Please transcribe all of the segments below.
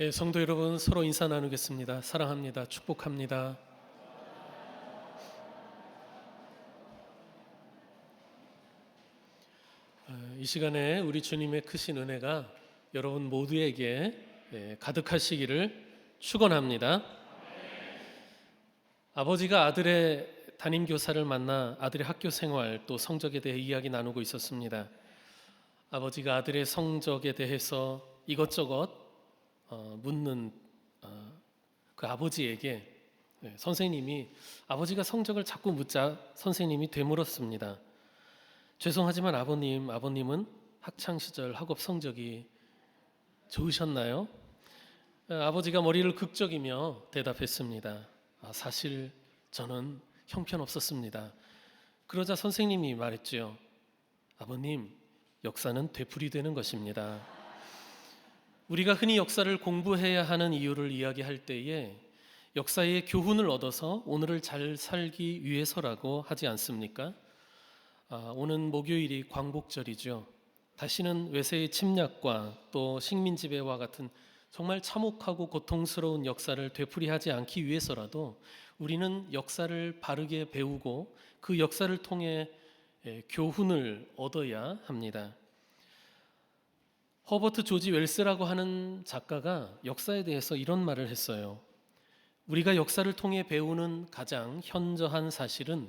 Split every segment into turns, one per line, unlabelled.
예, 성도 여러분, 서로 인사 나누겠습니다. 사랑합니다. 축복합니다. 이 시간에 우리 주님의 크신 은혜가 여러분 모두에게 가득하시기를 축원합니다. 아버지가 아들의 담임 교사를 만나 아들의 학교 생활 또 성적에 대해 이야기 나누고 있었습니다. 아버지가 아들의 성적에 대해서 이것저것 묻는 그 아버지에게 선생님이 아버지가 성적을 자꾸 묻자 선생님이 되물었습니다. 죄송하지만 아버님은 학창 시절 학업 성적이 좋으셨나요? 아버지가 머리를 극적이며 대답했습니다. 사실 저는 형편없었습니다. 그러자 선생님이 말했죠. 아버님, 역사는 되풀이되는 것입니다. 우리가 흔히 역사를 공부해야 하는 이유를 이야기할 때에 역사의 교훈을 얻어서 오늘을 잘 살기 위해서라고 하지 않습니까? 오는 목요일이 광복절이죠. 다시는 외세의 침략과 또 식민 지배와 같은 정말 참혹하고 고통스러운 역사를 되풀이하지 않기 위해서라도 우리는 역사를 바르게 배우고 그 역사를 통해 교훈을 얻어야 합니다. 허버트 조지 웰스라고 하는 작가가 역사에 대해서 이런 말을 했어요. 우리가 역사를 통해 배우는 가장 현저한 사실은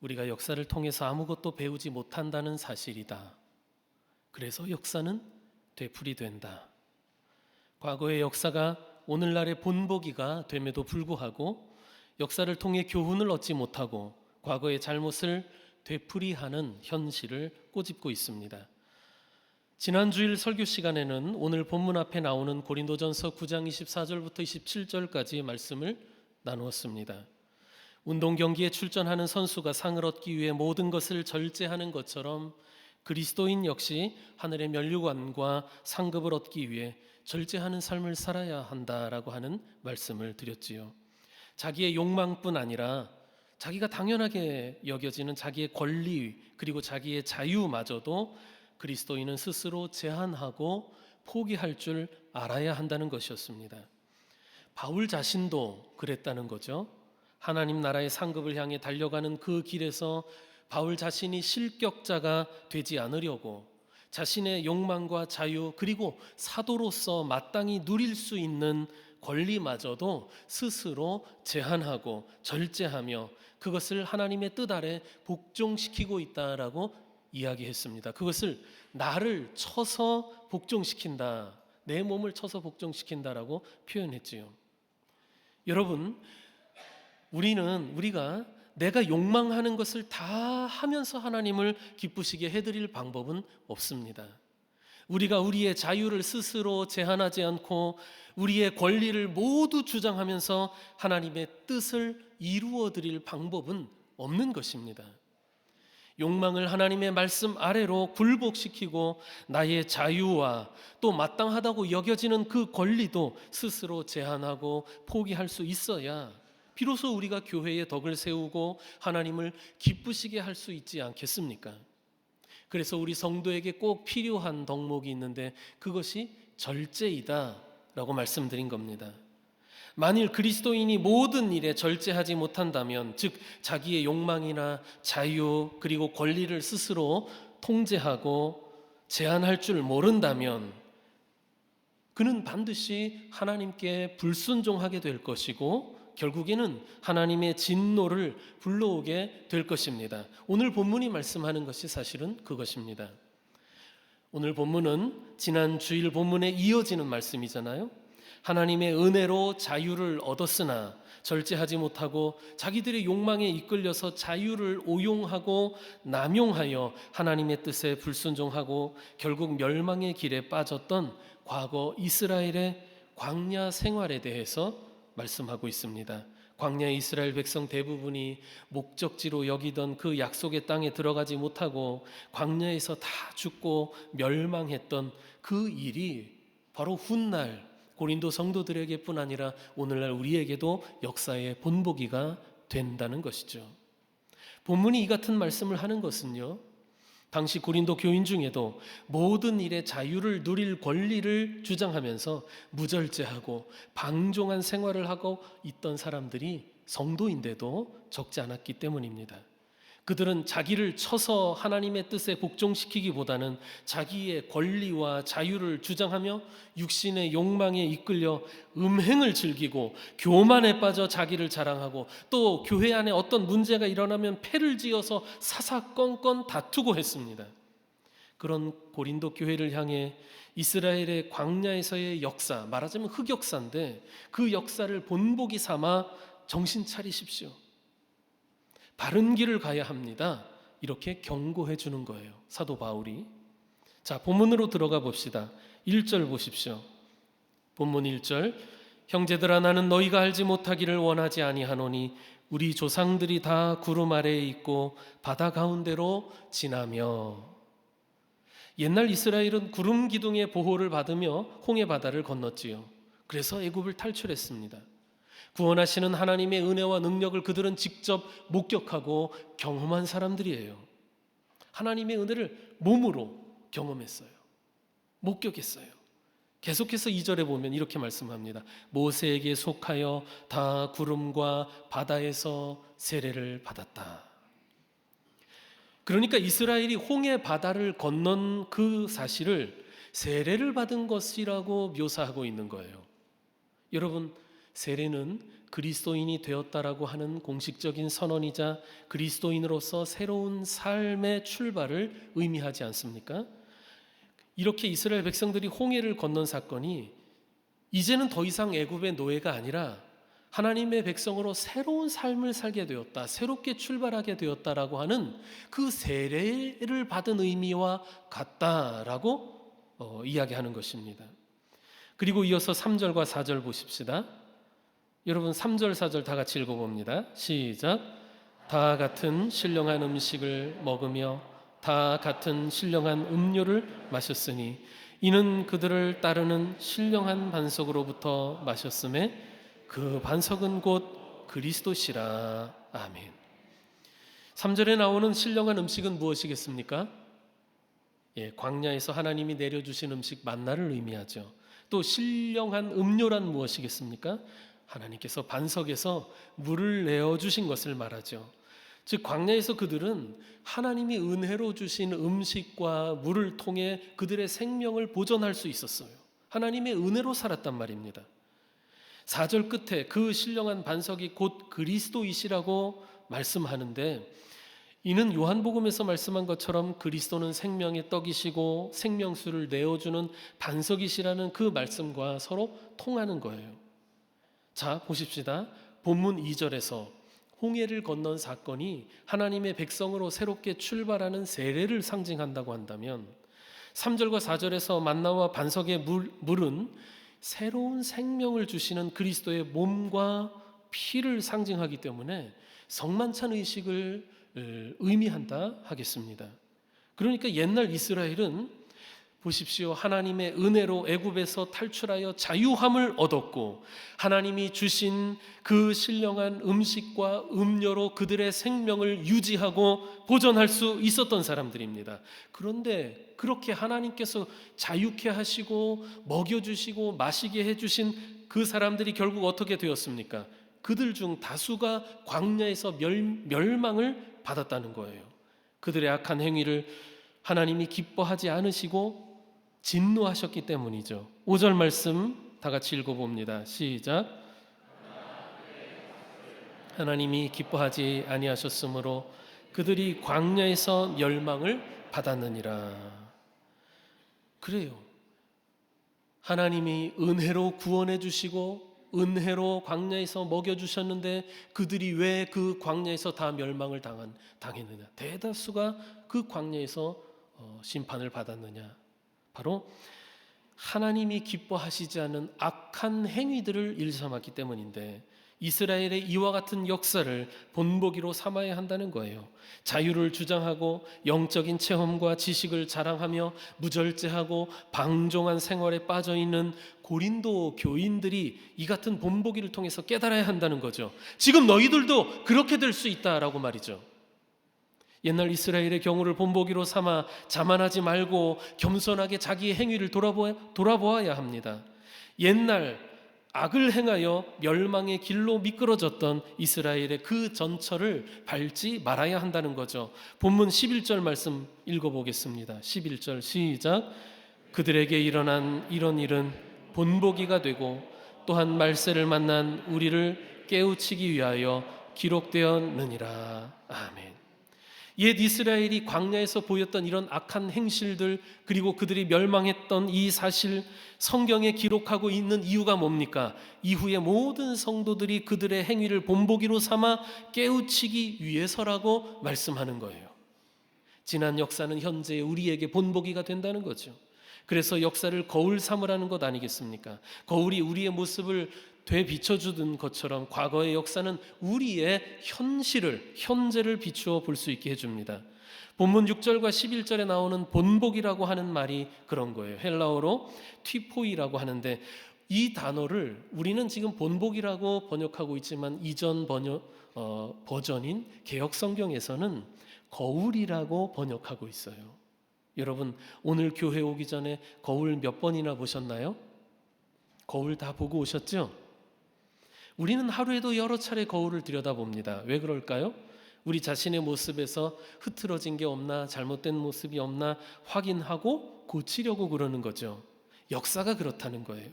우리가 역사를 통해서 아무것도 배우지 못한다는 사실이다. 그래서 역사는 되풀이된다. 과거의 역사가 오늘날의 본보기가 됨에도 불구하고 역사를 통해 교훈을 얻지 못하고 과거의 잘못을 되풀이하는 현실을 꼬집고 있습니다. 지난 주일 설교 시간에는 오늘 본문 앞에 나오는 고린도전서 9장 24절부터 27절까지 말씀을 나누었습니다. 운동 경기에 출전하는 선수가 상을 얻기 위해 모든 것을 절제하는 것처럼 그리스도인 역시 하늘의 면류관과 상급을 얻기 위해 절제하는 삶을 살아야 한다라고 하는 말씀을 드렸지요. 자기의 욕망뿐 아니라 자기가 당연하게 여겨지는 자기의 권리 그리고 자기의 자유마저도 그리스도인은 스스로 제한하고 포기할 줄 알아야 한다는 것이었습니다. 바울 자신도 그랬다는 거죠. 하나님 나라의 상급을 향해 달려가는 그 길에서 바울 자신이 실격자가 되지 않으려고 자신의 욕망과 자유 그리고 사도로서 마땅히 누릴 수 있는 권리마저도 스스로 제한하고 절제하며 그것을 하나님의 뜻 아래 복종시키고 있다라고 이야기했습니다. 그것을 나를 쳐서 복종시킨다, 내 몸을 쳐서 복종시킨다라고 표현했지요. 여러분, 우리가 내가 욕망하는 것을 다 하면서 하나님을 기쁘시게 해드릴 방법은 없습니다. 우리가 우리의 자유를 스스로 제한하지 않고 우리의 권리를 모두 주장하면서 하나님의 뜻을 이루어 드릴 방법은 없는 것입니다. 욕망을 하나님의 말씀 아래로 굴복시키고 나의 자유와 또 마땅하다고 여겨지는 그 권리도 스스로 제한하고 포기할 수 있어야 비로소 우리가 교회의 덕을 세우고 하나님을 기쁘시게 할 수 있지 않겠습니까? 그래서 우리 성도에게 꼭 필요한 덕목이 있는데 그것이 절제이다 라고 말씀드린 겁니다. 만일 그리스도인이 모든 일에 절제하지 못한다면, 즉 자기의 욕망이나 자유 그리고 권리를 스스로 통제하고 제한할 줄 모른다면 그는 반드시 하나님께 불순종하게 될 것이고 결국에는 하나님의 진노를 불러오게 될 것입니다. 오늘 본문이 말씀하는 것이 사실은 그것입니다. 오늘 본문은 지난 주일 본문에 이어지는 말씀이잖아요. 하나님의 은혜로 자유를 얻었으나 절제하지 못하고 자기들의 욕망에 이끌려서 자유를 오용하고 남용하여 하나님의 뜻에 불순종하고 결국 멸망의 길에 빠졌던 과거 이스라엘의 광야 생활에 대해서 말씀하고 있습니다. 광야 이스라엘 백성 대부분이 목적지로 여기던 그 약속의 땅에 들어가지 못하고 광야에서 다 죽고 멸망했던 그 일이 바로 훗날 고린도 성도들에게뿐 아니라 오늘날 우리에게도 역사의 본보기가 된다는 것이죠. 본문이 이 같은 말씀을 하는 것은요, 당시 고린도 교인 중에도 모든 일에 자유를 누릴 권리를 주장하면서 무절제하고 방종한 생활을 하고 있던 사람들이 성도인데도 적지 않았기 때문입니다. 그들은 자기를 쳐서 하나님의 뜻에 복종시키기보다는 자기의 권리와 자유를 주장하며 육신의 욕망에 이끌려 음행을 즐기고 교만에 빠져 자기를 자랑하고 또 교회 안에 어떤 문제가 일어나면 패를 지어서 사사건건 다투고 했습니다. 그런 고린도 교회를 향해 이스라엘의 광야에서의 역사, 말하자면 흑역사인데 그 역사를 본보기 삼아 정신 차리십시오. 바른 길을 가야 합니다. 이렇게 경고해 주는 거예요, 사도 바울이. 자, 본문으로 들어가 봅시다. 1절 보십시오. 본문 1절. 형제들아, 나는 너희가 알지 못하기를 원하지 아니하노니 우리 조상들이 다 구름 아래에 있고 바다 가운데로 지나며. 옛날 이스라엘은 구름 기둥의 보호를 받으며 홍해 바다를 건넜지요. 그래서 애굽을 탈출했습니다. 구원하시는 하나님의 은혜와 능력을 그들은 직접 목격하고 경험한 사람들이에요. 하나님의 은혜를 몸으로 경험했어요. 목격했어요. 계속해서 2절에 보면 이렇게 말씀합니다. 모세에게 속하여 다 구름과 바다에서 세례를 받았다. 그러니까 이스라엘이 홍해 바다를 건넌 그 사실을 세례를 받은 것이라고 묘사하고 있는 거예요. 여러분, 세례는 그리스도인이 되었다라고 하는 공식적인 선언이자 그리스도인으로서 새로운 삶의 출발을 의미하지 않습니까? 이렇게 이스라엘 백성들이 홍해를 건넌 사건이 이제는 더 이상 애굽의 노예가 아니라 하나님의 백성으로 새로운 삶을 살게 되었다, 새롭게 출발하게 되었다라고 하는 그 세례를 받은 의미와 같다라고 이야기하는 것입니다. 그리고 이어서 3절과 4절 보십시다. 여러분 3절 4절 다 같이 읽어봅니다. 시작. 다 같은 신령한 음식을 먹으며 다 같은 신령한 음료를 마셨으니 이는 그들을 따르는 신령한 반석으로부터 마셨음에 그 반석은 곧 그리스도시라. 아멘. 3절에 나오는 신령한 음식은 무엇이겠습니까? 광야에서 하나님이 내려주신 음식 만나를 의미하죠. 또 신령한 음료란 무엇이겠습니까? 하나님께서 반석에서 물을 내어주신 것을 말하죠. 즉 광야에서 그들은 하나님이 은혜로 주신 음식과 물을 통해 그들의 생명을 보존할 수 있었어요. 하나님의 은혜로 살았단 말입니다. 4절 끝에 그 신령한 반석이 곧 그리스도이시라고 말씀하는데 이는 요한복음에서 말씀한 것처럼 그리스도는 생명의 떡이시고 생명수를 내어주는 반석이시라는 그 말씀과 서로 통하는 거예요. 자, 보십시다. 본문 2절에서 홍해를 건넌 사건이 하나님의 백성으로 새롭게 출발하는 세례를 상징한다고 한다면 3절과 4절에서 만나와 반석의 물은 새로운 생명을 주시는 그리스도의 몸과 피를 상징하기 때문에 성만찬 의식을 의미한다 하겠습니다. 그러니까 옛날 이스라엘은 보십시오. 하나님의 은혜로 애굽에서 탈출하여 자유함을 얻었고 하나님이 주신 그 신령한 음식과 음료로 그들의 생명을 유지하고 보존할 수 있었던 사람들입니다. 그런데 그렇게 하나님께서 자유케 하시고 먹여주시고 마시게 해주신 그 사람들이 결국 어떻게 되었습니까? 그들 중 다수가 광야에서 멸망을 받았다는 거예요. 그들의 악한 행위를 하나님이 기뻐하지 않으시고 진노하셨기 때문이죠. 5절 말씀 다 같이 읽어봅니다. 시작. 하나님이 기뻐하지 아니하셨으므로 그들이 광야에서 멸망을 받았느니라. 그래요. 하나님이 은혜로 구원해 주시고 은혜로 광야에서 먹여주셨는데 그들이 왜 그 광야에서 다 멸망을 당했느냐? 대다수가 그 광야에서 심판을 받았느냐? 바로 하나님이 기뻐하시지 않은 악한 행위들을 일삼았기 때문인데 이스라엘의 이와 같은 역사를 본보기로 삼아야 한다는 거예요. 자유를 주장하고 영적인 체험과 지식을 자랑하며 무절제하고 방종한 생활에 빠져있는 고린도 교인들이 이 같은 본보기를 통해서 깨달아야 한다는 거죠. 지금 너희들도 그렇게 될 수 있다라고 말이죠. 옛날 이스라엘의 경우를 본보기로 삼아 자만하지 말고 겸손하게 자기의 행위를 돌아보아야 합니다. 옛날 악을 행하여 멸망의 길로 미끄러졌던 이스라엘의 그 전철을 밟지 말아야 한다는 거죠. 본문 11절 말씀 읽어보겠습니다. 11절 시작. 그들에게 일어난 이런 일은 본보기가 되고 또한 말세를 만난 우리를 깨우치기 위하여 기록되었느니라. 아멘. 옛 이스라엘이 광야에서 보였던 이런 악한 행실들, 그리고 그들이 멸망했던 이 사실, 성경에 기록하고 있는 이유가 뭡니까? 이후에 모든 성도들이 그들의 행위를 본보기로 삼아 깨우치기 위해서라고 말씀하는 거예요. 지난 역사는 현재 우리에게 본보기가 된다는 거죠. 그래서 역사를 거울 삼으라는 것 아니겠습니까? 거울이 우리의 모습을 되비춰주던 것처럼 과거의 역사는 우리의 현재를 비추어 볼 수 있게 해줍니다. 본문 6절과 11절에 나오는 본보기라고 하는 말이 그런 거예요. 헬라어로 튀포이라고 하는데, 이 단어를 우리는 지금 본보기라고 번역하고 있지만 이전 버전인 개역성경에서는 거울이라고 번역하고 있어요. 여러분, 오늘 교회 오기 전에 거울 몇 번이나 보셨나요? 거울 다 보고 오셨죠? 우리는 하루에도 여러 차례 거울을 들여다봅니다. 왜 그럴까요? 우리 자신의 모습에서 흐트러진 게 없나, 잘못된 모습이 없나 확인하고 고치려고 그러는 거죠. 역사가 그렇다는 거예요.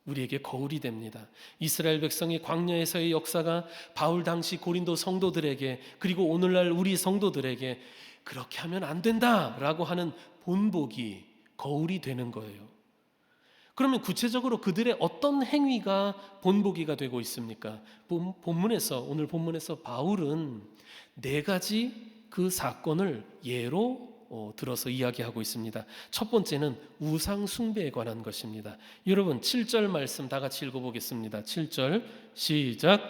우리에게 거울이 됩니다. 이스라엘 백성의 광야에서의 역사가 바울 당시 고린도 성도들에게, 그리고 오늘날 우리 성도들에게 그렇게 하면 안 된다라고 하는 본보기, 거울이 되는 거예요. 그러면 구체적으로 그들의 어떤 행위가 본보기가 되고 있습니까? 오늘 본문에서 바울은 4가지 그 사건을 예로 들어서 이야기하고 있습니다. 첫 번째는 우상 숭배에 관한 것입니다. 여러분 7절 말씀 다 같이 읽어보겠습니다. 7절 시작.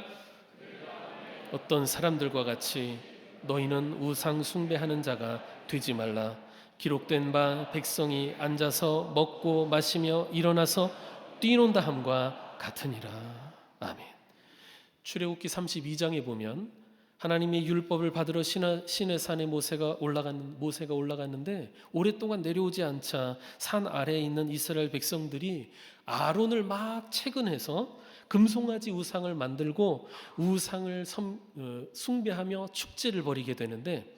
어떤 사람들과 같이 너희는 우상 숭배하는 자가 되지 말라. 기록된 바 백성이 앉아서 먹고 마시며 일어나서 뛰논다 함과 같으니라. 아멘. 출애굽기 32장에 보면 하나님의 율법을 받으러 신의 산에 모세가 올라갔는데 오랫동안 내려오지 않자 산 아래에 있는 이스라엘 백성들이 아론을 막 채근해서 금송아지 우상을 만들고 우상을 숭배하며 축제를 벌이게 되는데,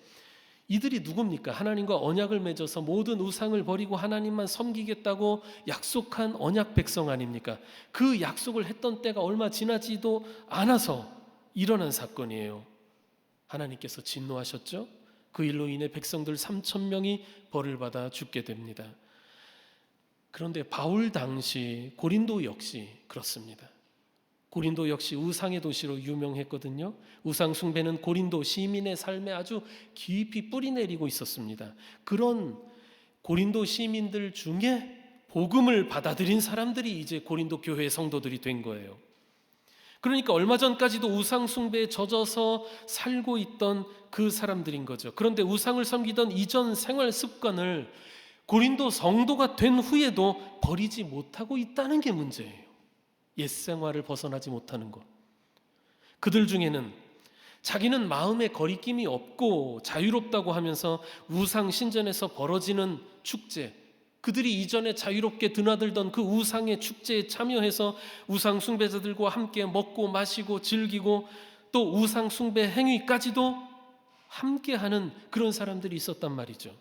이들이 누굽니까? 하나님과 언약을 맺어서 모든 우상을 버리고 하나님만 섬기겠다고 약속한 언약 백성 아닙니까? 그 약속을 했던 때가 얼마 지나지도 않아서 일어난 사건이에요. 하나님께서 진노하셨죠? 그 일로 인해 백성들 3,000명이 벌을 받아 죽게 됩니다. 그런데 바울 당시 고린도 역시 그렇습니다. 고린도 역시 우상의 도시로 유명했거든요. 우상 숭배는 고린도 시민의 삶에 아주 깊이 뿌리 내리고 있었습니다. 그런 고린도 시민들 중에 복음을 받아들인 사람들이 이제 고린도 교회의 성도들이 된 거예요. 그러니까 얼마 전까지도 우상 숭배에 젖어서 살고 있던 그 사람들인 거죠. 그런데 우상을 섬기던 이전 생활 습관을 고린도 성도가 된 후에도 버리지 못하고 있다는 게 문제예요. 옛 생활을 벗어나지 못하는 것. 그들 중에는 자기는 마음에 거리낌이 없고 자유롭다고 하면서 우상 신전에서 벌어지는 축제, 그들이 이전에 자유롭게 드나들던 그 우상의 축제에 참여해서 우상 숭배자들과 함께 먹고 마시고 즐기고 또 우상 숭배 행위까지도 함께하는 그런 사람들이 있었단 말이죠.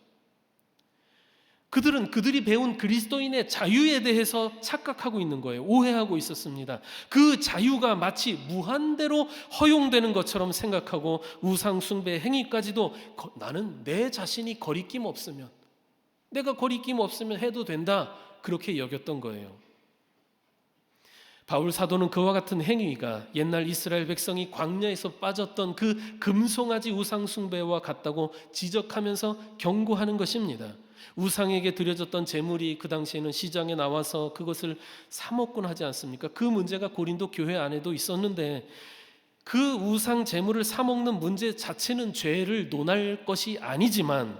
그들은 그들이 배운 그리스도인의 자유에 대해서 착각하고 있는 거예요. 오해하고 있었습니다. 그 자유가 마치 무한대로 허용되는 것처럼 생각하고 우상 숭배 행위까지도 나는 내 자신이 거리낌 없으면, 내가 거리낌 없으면 해도 된다, 그렇게 여겼던 거예요. 바울 사도는 그와 같은 행위가 옛날 이스라엘 백성이 광야에서 빠졌던 그 금송아지 우상 숭배와 같다고 지적하면서 경고하는 것입니다. 우상에게 드려졌던 제물이 그 당시에는 시장에 나와서 그것을 사 먹곤 하지 않습니까? 그 문제가 고린도 교회 안에도 있었는데, 그 우상 제물을 사 먹는 문제 자체는 죄를 논할 것이 아니지만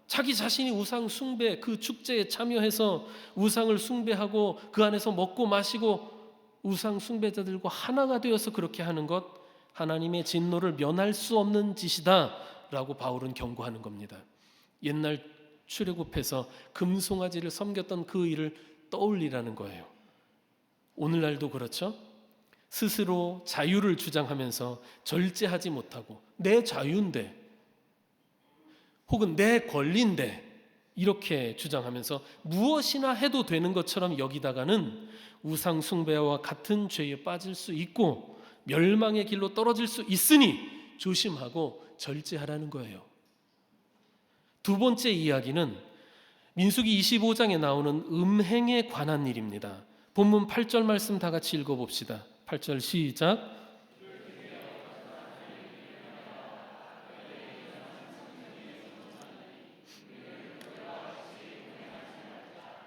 자기 자신이 우상 숭배 그 축제에 참여해서 우상을 숭배하고 그 안에서 먹고 마시고 우상 숭배자들과 하나가 되어서 그렇게 하는 것, 하나님의 진노를 면할 수 없는 짓이다 라고 바울은 경고하는 겁니다. 옛날 출애굽해서 금송아지를 섬겼던 그 일을 떠올리라는 거예요. 오늘날도 그렇죠? 스스로 자유를 주장하면서 절제하지 못하고 내 자유인데 혹은 내 권리인데 이렇게 주장하면서 무엇이나 해도 되는 것처럼 여기다가는 우상 숭배와 같은 죄에 빠질 수 있고 멸망의 길로 떨어질 수 있으니 조심하고 절제하라는 거예요. 두 번째 이야기는 민수기 25장에 나오는 음행에 관한 일입니다. 본문 8절 말씀 다 같이 읽어봅시다. 8절 시작.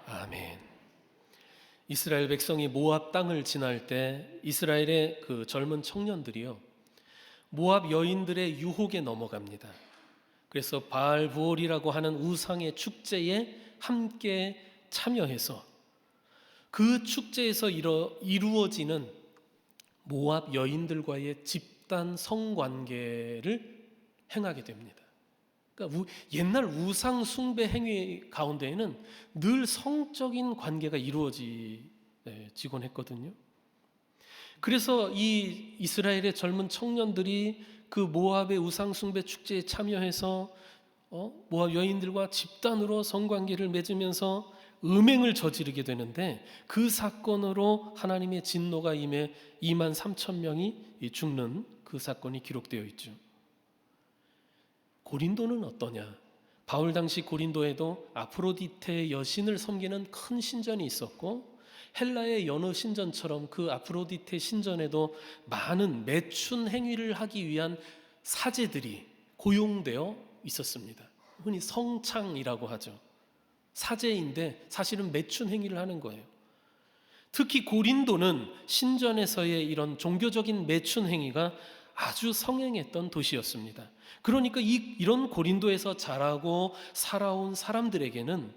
아멘. 이스라엘 백성이 모압 땅을 지날 때 이스라엘의 그 젊은 청년들이요, 모압 여인들의 유혹에 넘어갑니다. 그래서 바알부올이라고 하는 우상의 축제에 함께 참여해서 그 축제에서 이루어지는 모압 여인들과의 집단 성관계를 행하게 됩니다. 그러니까 옛날 우상 숭배 행위 가운데에는 늘 성적인 관계가 이루어지곤 했거든요. 그래서 이 이스라엘의 젊은 청년들이 그 모압의 우상 숭배 축제에 참여해서 모압 여인들과 집단으로 성관계를 맺으면서 음행을 저지르게 되는데 그 사건으로 하나님의 진노가 임해 2만 3천 명이 죽는 그 사건이 기록되어 있죠. 고린도는 어떠냐? 바울 당시 고린도에도 아프로디테 여신을 섬기는 큰 신전이 있었고 헬라의 여느 신전처럼 그 아프로디테 신전에도 많은 매춘 행위를 하기 위한 사제들이 고용되어 있었습니다. 흔히 성창이라고 하죠. 사제인데 사실은 매춘 행위를 하는 거예요. 특히 고린도는 신전에서의 이런 종교적인 매춘 행위가 아주 성행했던 도시였습니다. 그러니까 이런 고린도에서 자라고 살아온 사람들에게는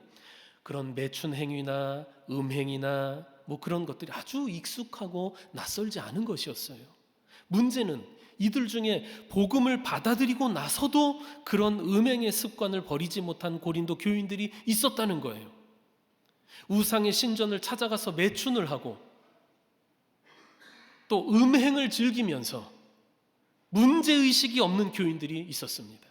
그런 매춘 행위나 음행이나 뭐 그런 것들이 아주 익숙하고 낯설지 않은 것이었어요. 문제는 이들 중에 복음을 받아들이고 나서도 그런 음행의 습관을 버리지 못한 고린도 교인들이 있었다는 거예요. 우상의 신전을 찾아가서 매춘을 하고 또 음행을 즐기면서 문제의식이 없는 교인들이 있었습니다.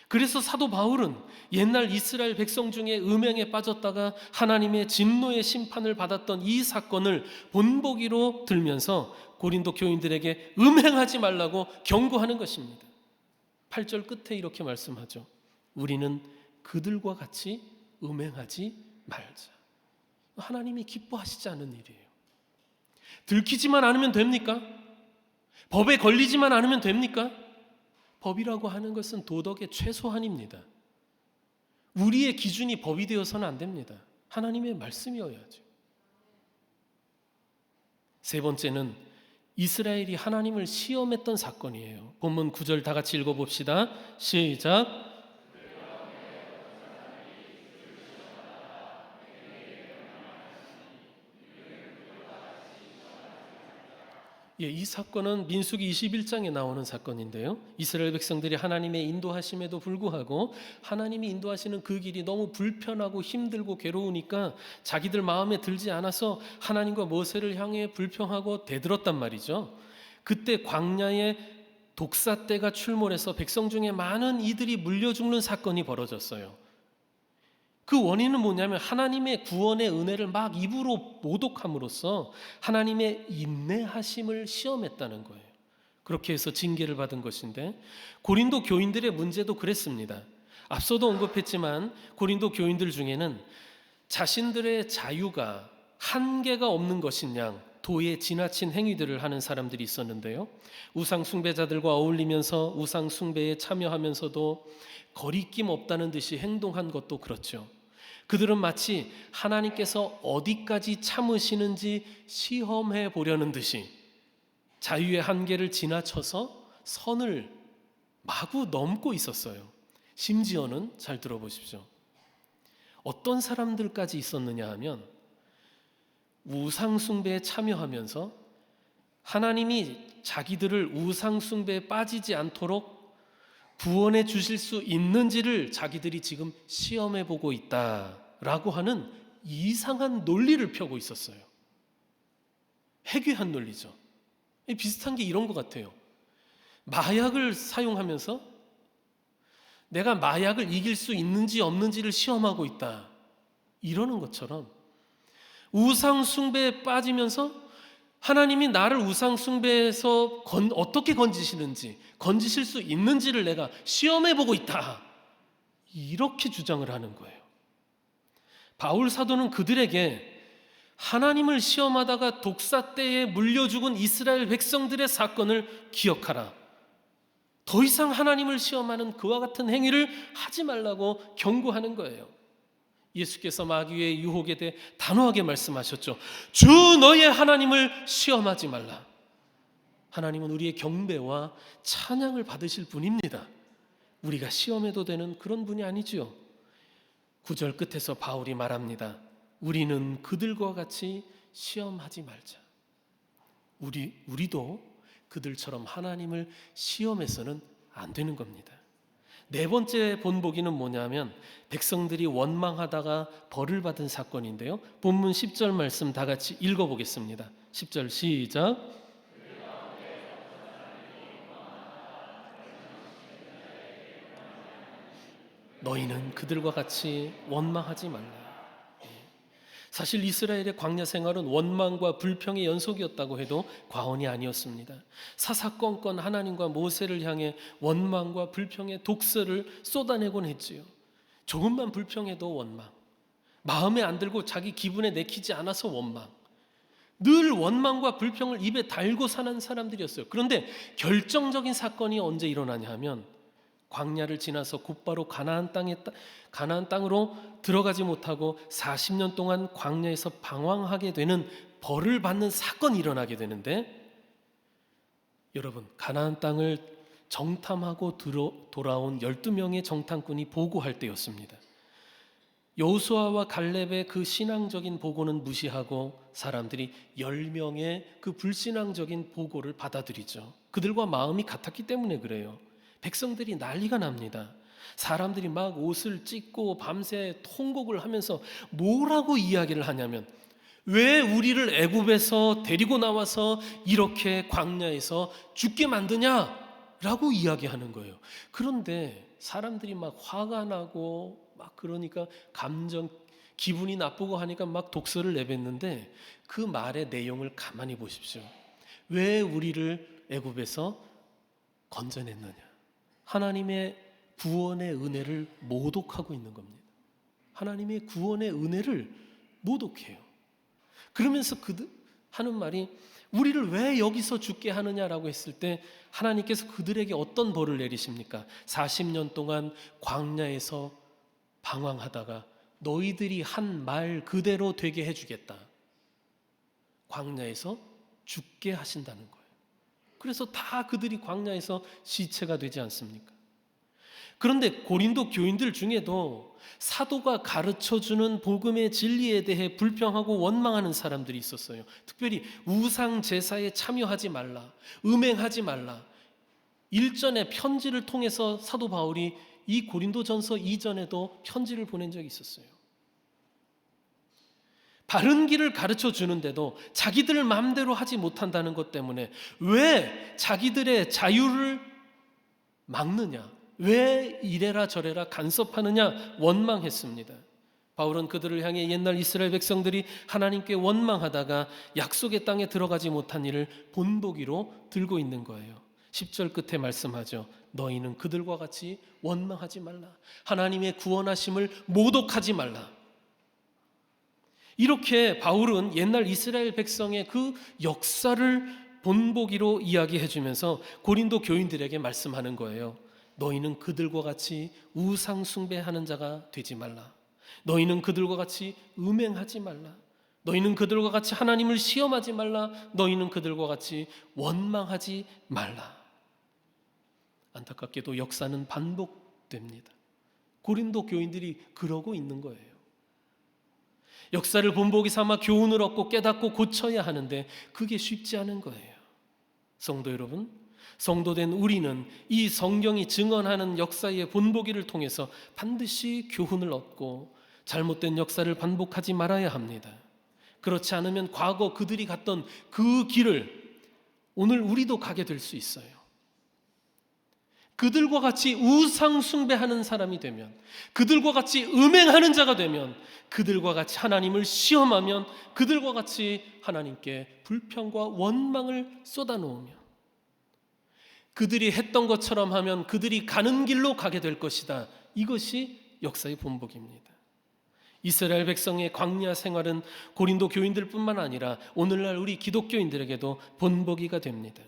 그래서 사도 바울은 옛날 이스라엘 백성 중에 음행에 빠졌다가 하나님의 진노의 심판을 받았던 이 사건을 본보기로 들면서 고린도 교인들에게 음행하지 말라고 경고하는 것입니다. 8절 끝에 이렇게 말씀하죠. 우리는 그들과 같이 음행하지 말자. 하나님이 기뻐하시지 않은 일이에요. 들키지만 않으면 됩니까? 법에 걸리지만 않으면 됩니까? 법이라고 하는 것은 도덕의 최소한입니다. 우리의 기준이 법이 되어서는 안 됩니다. 하나님의 말씀이어야죠. 세 번째는 이스라엘이 하나님을 시험했던 사건이에요. 본문 9절 다 같이 읽어봅시다. 시작. 이 사건은 민수기 21장에 나오는 사건인데요. 이스라엘 백성들이 하나님의 인도하심에도 불구하고 하나님이 인도하시는 그 길이 너무 불편하고 힘들고 괴로우니까 자기들 마음에 들지 않아서 하나님과 모세를 향해 불평하고 대들었단 말이죠. 그때 광야에 독사떼가 출몰해서 백성 중에 많은 이들이 물려 죽는 사건이 벌어졌어요. 그 원인은 뭐냐면 하나님의 구원의 은혜를 막 입으로 모독함으로써 하나님의 인내하심을 시험했다는 거예요. 그렇게 해서 징계를 받은 것인데 고린도 교인들의 문제도 그랬습니다. 앞서도 언급했지만 고린도 교인들 중에는 자신들의 자유가 한계가 없는 것인 양 도에 지나친 행위들을 하는 사람들이 있었는데요. 우상 숭배자들과 어울리면서 우상 숭배에 참여하면서도 거리낌 없다는 듯이 행동한 것도 그렇죠. 그들은 마치 하나님께서 어디까지 참으시는지 시험해 보려는 듯이 자유의 한계를 지나쳐서 선을 마구 넘고 있었어요. 심지어는 잘 들어보십시오. 어떤 사람들까지 있었느냐 하면 우상 숭배에 참여하면서 하나님이 자기들을 우상 숭배에 빠지지 않도록 구원해 주실 수 있는지를 자기들이 지금 시험해 보고 있다라고 하는 이상한 논리를 펴고 있었어요. 해괴한 논리죠. 비슷한 게 이런 것 같아요. 마약을 사용하면서 내가 마약을 이길 수 있는지 없는지를 시험하고 있다, 이러는 것처럼 우상 숭배에 빠지면서 하나님이 나를 우상 숭배에서 어떻게 건지실 수 있는지를 내가 시험해 보고 있다, 이렇게 주장을 하는 거예요. 바울 사도는 그들에게 하나님을 시험하다가 독사 때에 물려 죽은 이스라엘 백성들의 사건을 기억하라, 더 이상 하나님을 시험하는 그와 같은 행위를 하지 말라고 경고하는 거예요. 예수께서 마귀의 유혹에 대해 단호하게 말씀하셨죠. 주 너의 하나님을 시험하지 말라. 하나님은 우리의 경배와 찬양을 받으실 분입니다. 우리가 시험해도 되는 그런 분이 아니지요. 9절 끝에서 바울이 말합니다. 우리는 그들과 같이 시험하지 말자. 우리도 그들처럼 하나님을 시험해서는 안 되는 겁니다. 네 번째 본보기는 뭐냐면 백성들이 원망하다가 벌을 받은 사건인데요. 본문 10절 말씀 다 같이 읽어보겠습니다. 10절 시작. 너희는 그들과 같이 원망하지 말라. 사실 이스라엘의 광야 생활은 원망과 불평의 연속이었다고 해도 과언이 아니었습니다. 사사건건 하나님과 모세를 향해 원망과 불평의 독설을 쏟아내곤 했지요. 조금만 불평해도 원망, 마음에 안 들고 자기 기분에 내키지 않아서 원망, 늘 원망과 불평을 입에 달고 사는 사람들이었어요. 그런데 결정적인 사건이 언제 일어나냐 하면 광야를 지나서 곧바로 가나안 땅으로 들어가지 못하고 40년 동안 광야에서 방황하게 되는 벌을 받는 사건이 일어나게 되는데, 여러분, 가나안 땅을 정탐하고 돌아온 12명의 정탐꾼이 보고할 때였습니다. 여호수아와 갈렙의 그 신앙적인 보고는 무시하고 사람들이 10명의 그 불신앙적인 보고를 받아들이죠. 그들과 마음이 같았기 때문에 그래요. 백성들이 난리가 납니다. 사람들이 막 옷을 찢고 밤새 통곡을 하면서 뭐라고 이야기를 하냐면, 왜 우리를 애굽에서 데리고 나와서 이렇게 광야에서 죽게 만드냐라고 이야기하는 거예요. 그런데 사람들이 막 화가 나고 막 그러니까 기분이 나쁘고 하니까 막 독설을 내뱉는데, 그 말의 내용을 가만히 보십시오. 왜 우리를 애굽에서 건져냈느냐? 하나님의 구원의 은혜를 모독하고 있는 겁니다. 하나님의 구원의 은혜를 모독해요. 그러면서 하는 말이, 우리를 왜 여기서 죽게 하느냐라고 했을 때 하나님께서 그들에게 어떤 벌을 내리십니까? 40년 동안 광야에서 방황하다가 너희들이 한 말 그대로 되게 해주겠다. 광야에서 죽게 하신다는 거예요. 그래서 다 그들이 광야에서 시체가 되지 않습니까? 그런데 고린도 교인들 중에도 사도가 가르쳐주는 복음의 진리에 대해 불평하고 원망하는 사람들이 있었어요. 특별히 우상 제사에 참여하지 말라, 음행하지 말라. 일전에 편지를 통해서 사도 바울이 이 고린도전서 이전에도 편지를 보낸 적이 있었어요. 바른 길을 가르쳐 주는데도 자기들 마음대로 하지 못한다는 것 때문에 왜 자기들의 자유를 막느냐, 왜 이래라 저래라 간섭하느냐 원망했습니다. 바울은 그들을 향해 옛날 이스라엘 백성들이 하나님께 원망하다가 약속의 땅에 들어가지 못한 일을 본보기로 들고 있는 거예요. 10절 끝에 말씀하죠. 너희는 그들과 같이 원망하지 말라. 하나님의 구원하심을 모독하지 말라. 이렇게 바울은 옛날 이스라엘 백성의 그 역사를 본보기로 이야기해 주면서 고린도 교인들에게 말씀하는 거예요. 너희는 그들과 같이 우상 숭배하는 자가 되지 말라. 너희는 그들과 같이 음행하지 말라. 너희는 그들과 같이 하나님을 시험하지 말라. 너희는 그들과 같이 원망하지 말라. 안타깝게도 역사는 반복됩니다. 고린도 교인들이 그러고 있는 거예요. 역사를 본보기 삼아 교훈을 얻고 깨닫고 고쳐야 하는데 그게 쉽지 않은 거예요. 성도 여러분, 성도된 우리는 이 성경이 증언하는 역사의 본보기를 통해서 반드시 교훈을 얻고 잘못된 역사를 반복하지 말아야 합니다. 그렇지 않으면 과거 그들이 갔던 그 길을 오늘 우리도 가게 될 수 있어요. 그들과 같이 우상 숭배하는 사람이 되면, 그들과 같이 음행하는 자가 되면, 그들과 같이 하나님을 시험하면, 그들과 같이 하나님께 불평과 원망을 쏟아놓으면, 그들이 했던 것처럼 하면 그들이 가는 길로 가게 될 것이다. 이것이 역사의 본보기입니다. 이스라엘 백성의 광야 생활은 고린도 교인들뿐만 아니라 오늘날 우리 기독교인들에게도 본보기가 됩니다.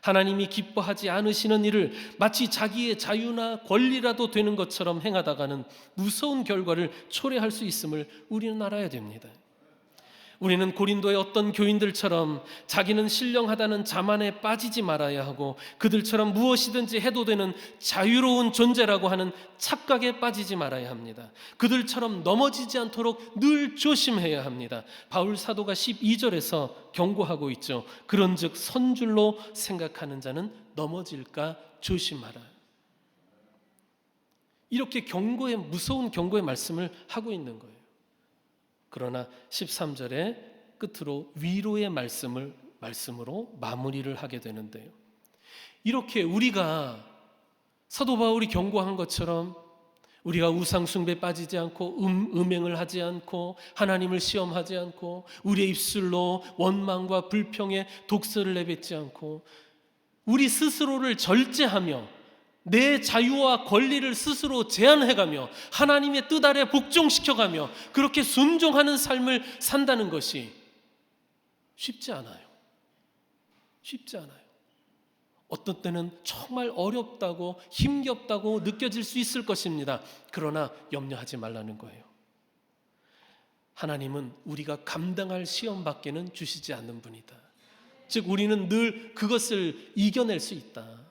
하나님이 기뻐하지 않으시는 일을 마치 자기의 자유나 권리라도 되는 것처럼 행하다가는 무서운 결과를 초래할 수 있음을 우리는 알아야 됩니다. 우리는 고린도의 어떤 교인들처럼 자기는 신령하다는 자만에 빠지지 말아야 하고, 그들처럼 무엇이든지 해도 되는 자유로운 존재라고 하는 착각에 빠지지 말아야 합니다. 그들처럼 넘어지지 않도록 늘 조심해야 합니다. 바울 사도가 12절에서 경고하고 있죠. 그런즉 선줄로 생각하는 자는 넘어질까 조심하라. 이렇게 무서운 경고의 말씀을 하고 있는 거예요. 그러나 13절에 끝으로 위로의 말씀으로 마무리를 하게 되는데요. 이렇게 우리가 사도 바울이 경고한 것처럼 우리가 우상 숭배에 빠지지 않고 음행을 하지 않고 하나님을 시험하지 않고 우리의 입술로 원망과 불평의 독설을 내뱉지 않고 우리 스스로를 절제하며 내 자유와 권리를 스스로 제한해가며 하나님의 뜻 아래 복종시켜가며 그렇게 순종하는 삶을 산다는 것이 쉽지 않아요. 쉽지 않아요. 어떤 때는 정말 어렵다고 힘겹다고 느껴질 수 있을 것입니다. 그러나 염려하지 말라는 거예요. 하나님은 우리가 감당할 시험밖에는 주시지 않는 분이다. 즉 우리는 늘 그것을 이겨낼 수 있다.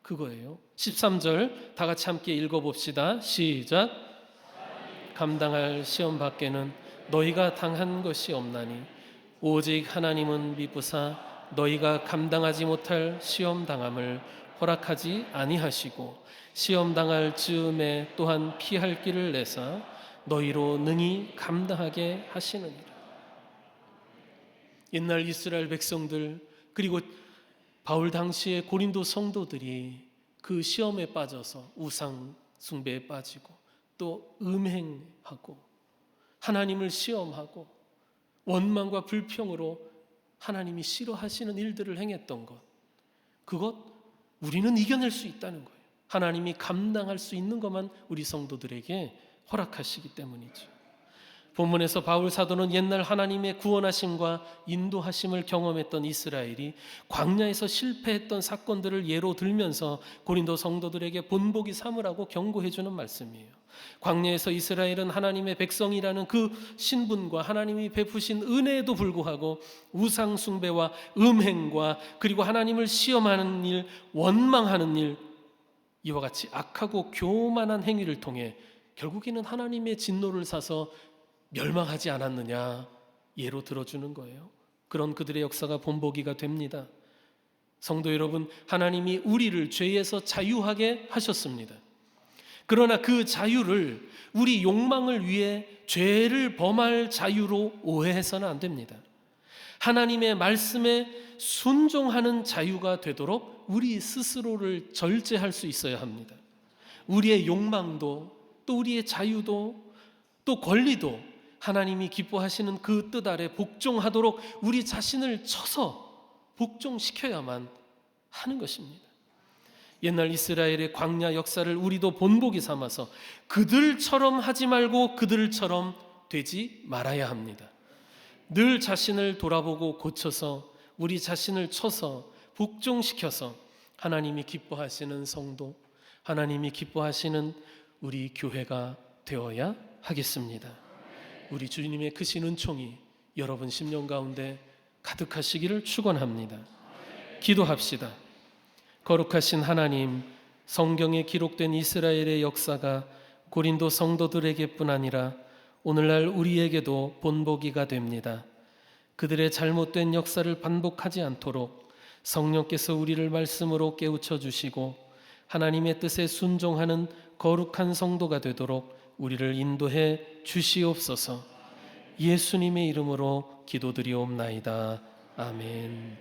그거예요. 13절 다 같이 함께 읽어봅시다. 시작. 감당할 시험 밖에는 너희가 당한 것이 없나니 오직 하나님은 미쁘사 너희가 감당하지 못할 시험 당함을 허락하지 아니하시고 시험 당할 즈음에 또한 피할 길을 내사 너희로 능히 감당하게 하시느니라. 옛날 이스라엘 백성들 그리고 바울 당시의 고린도 성도들이 그 시험에 빠져서 우상 숭배에 빠지고 또 음행하고 하나님을 시험하고 원망과 불평으로 하나님이 싫어하시는 일들을 행했던 것, 그것 우리는 이겨낼 수 있다는 거예요. 하나님이 감당할 수 있는 것만 우리 성도들에게 허락하시기 때문이죠. 본문에서 바울 사도는 옛날 하나님의 구원하심과 인도하심을 경험했던 이스라엘이 광야에서 실패했던 사건들을 예로 들면서 고린도 성도들에게 본보기 삼으라고 경고해 주는 말씀이에요. 광야에서 이스라엘은 하나님의 백성이라는 그 신분과 하나님이 베푸신 은혜에도 불구하고 우상 숭배와 음행과 그리고 하나님을 시험하는 일, 원망하는 일, 이와 같이 악하고 교만한 행위를 통해 결국에는 하나님의 진노를 사서 멸망하지 않았느냐 예로 들어주는 거예요. 그런 그들의 역사가 본보기가 됩니다. 성도 여러분, 하나님이 우리를 죄에서 자유하게 하셨습니다. 그러나 그 자유를 우리 욕망을 위해 죄를 범할 자유로 오해해서는 안 됩니다. 하나님의 말씀에 순종하는 자유가 되도록 우리 스스로를 절제할 수 있어야 합니다. 우리의 욕망도 또 우리의 자유도 또 권리도 하나님이 기뻐하시는 그 뜻 아래 복종하도록 우리 자신을 쳐서 복종시켜야만 하는 것입니다. 옛날 이스라엘의 광야 역사를 우리도 본보기 삼아서 그들처럼 하지 말고 그들처럼 되지 말아야 합니다. 늘 자신을 돌아보고 고쳐서 우리 자신을 쳐서 복종시켜서 하나님이 기뻐하시는 성도, 하나님이 기뻐하시는 우리 교회가 되어야 하겠습니다. 우리 주님의 크신 은총이 여러분 심령 가운데 가득하시기를 축원합니다. 기도합시다. 거룩하신 하나님, 성경에 기록된 이스라엘의 역사가 고린도 성도들에게뿐 아니라 오늘날 우리에게도 본보기가 됩니다. 그들의 잘못된 역사를 반복하지 않도록 성령께서 우리를 말씀으로 깨우쳐 주시고 하나님의 뜻에 순종하는 거룩한 성도가 되도록 우리를 인도해 주시옵소서. 예수님의 이름으로 기도드리옵나이다. 아멘.